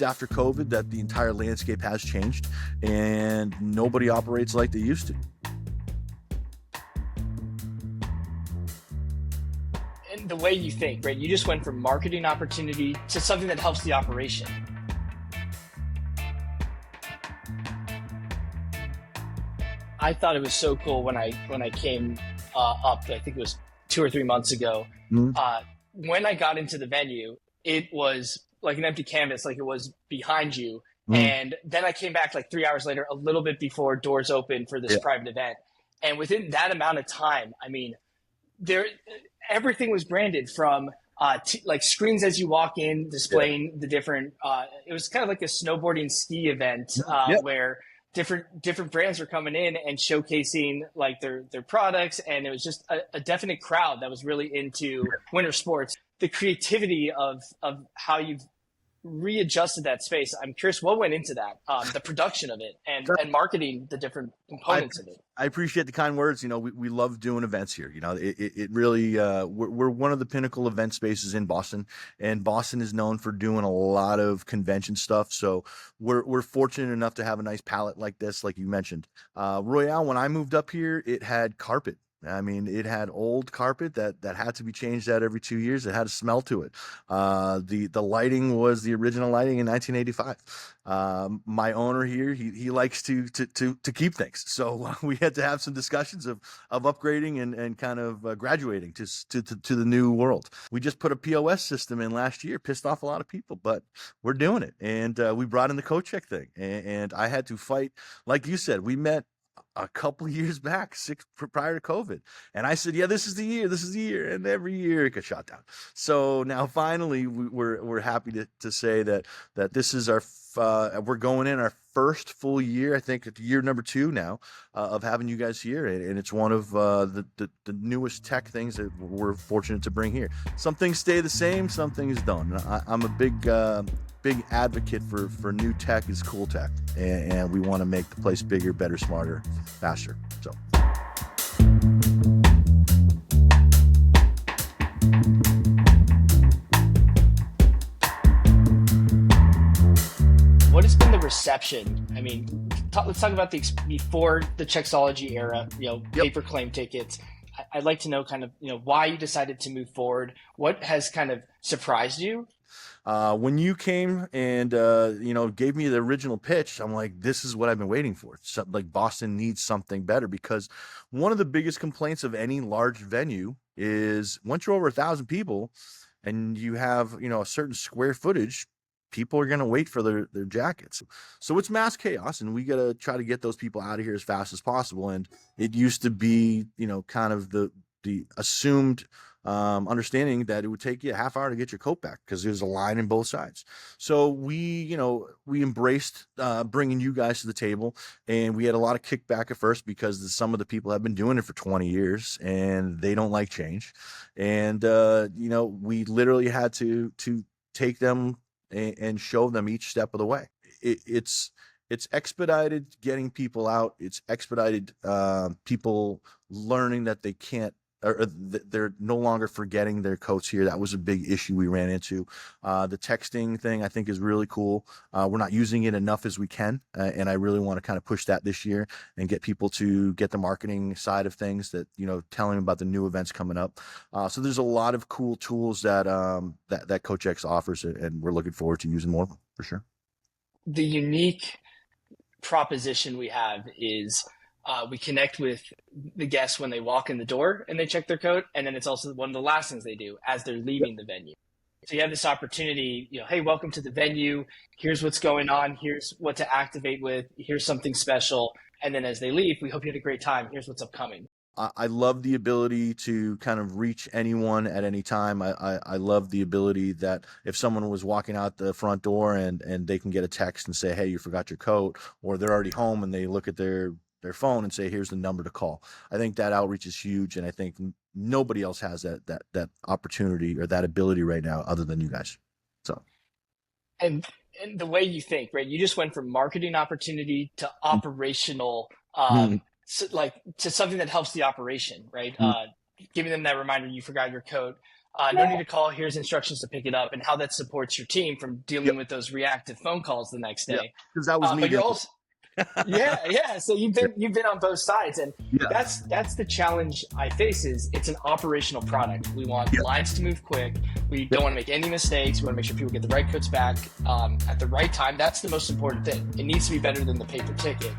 after COVID that the entire landscape has changed and nobody operates like they used to. And the way you think, right? You just went from marketing opportunity to something that helps the operation. I thought it was so cool when I came up, I think it was 2 or 3 months ago. When I got into the venue, it was like an empty canvas, like it was behind you. And then I came back like 3 hours later, a little bit before doors opened for this private event. And within that amount of time, I mean, everything was branded from like screens as you walk in, displaying the different. It was kind of like a snowboarding ski event where different brands were coming in and showcasing like their products, and it was just a definite crowd that was really into winter sports. The creativity of how you've readjusted that space. I'm curious what went into that, the production of it and marketing the different components of it. I appreciate the kind words. You know, we love doing events here. You know, it really, we're one of the pinnacle event spaces in Boston, and Boston is known for doing a lot of convention stuff. So we're fortunate enough to have a nice palette like this, like you mentioned. Royale, when I moved up here, it had carpet. I mean, it had old carpet that had to be changed out every 2 years. It had a smell to it. The lighting was the original lighting in 1985. My owner here, he likes to keep things. So we had to have some discussions of upgrading and kind of graduating to the new world. We just put a POS system in last year, pissed off a lot of people, but we're doing it. And we brought in the coat check thing. And I had to fight. Like you said, we met a couple years back, prior to COVID. And I said, yeah, this is the year. And every year it got shot down. So now finally we're happy to say that this is we're going in our first full year, I think it's year number 2 now, of having you guys here. And it's one of the newest tech things that we're fortunate to bring here. Some things stay the same, some things don't. I'm a big advocate for new tech is cool tech. And we want to make the place bigger, better, smarter, faster. So. What has been the reception? I mean, let's talk about before the Chexology era, paper claim tickets. I'd like to know kind of, why you decided to move forward. What has kind of surprised you? When you came and, gave me the original pitch, I'm like, this is what I've been waiting for. Like Boston needs something better, because one of the biggest complaints of any large venue is once you're over 1,000 people and you have, a certain square footage, people are going to wait for their jackets. So it's mass chaos, and we got to try to get those people out of here as fast as possible. And it used to be, kind of the assumed understanding that it would take you a half hour to get your coat back because there's a line in both sides. So we embraced bringing you guys to the table, and we had a lot of kickback at first because some of the people have been doing it for 20 years and they don't like change. And, we literally had to take them and show them each step of the way. It's expedited getting people out. It's expedited people learning that they can't, or they're no longer forgetting their coats here. That was a big issue we ran into. The texting thing I think is really cool. We're not using it enough as we can, and I really want to kind of push that this year and get people to get the marketing side of things, that telling them about the new events coming up. So there's a lot of cool tools that CoachX offers, and we're looking forward to using more of them for sure. The unique proposition we have is we connect with the guests when they walk in the door and they check their coat. And then it's also one of the last things they do as they're leaving the venue. So you have this opportunity, hey, welcome to the venue. Here's what's going on. Here's what to activate with. Here's something special. And then as they leave, we hope you had a great time. Here's what's upcoming. I love the ability to kind of reach anyone at any time. I love the ability that if someone was walking out the front door and they can get a text and say, hey, you forgot your coat, or they're already home and they look at their phone and say, here's the number to call. I think that outreach is huge, and I think nobody else has that opportunity or that ability right now other than you guys. So, and the way you think, right? You just went from marketing opportunity to operational, to something that helps the operation, right? Giving them that reminder you forgot your coat. No need to call. Here's instructions to pick it up, and how that supports your team from dealing with those reactive phone calls the next day. Because that was me. But you're also, yeah. So you've been on both sides, and that's the challenge I face. Is it's an operational product. We want lines to move quick. We don't want to make any mistakes. We want to make sure people get the right coats back at the right time. That's the most important thing. It needs to be better than the paper ticket.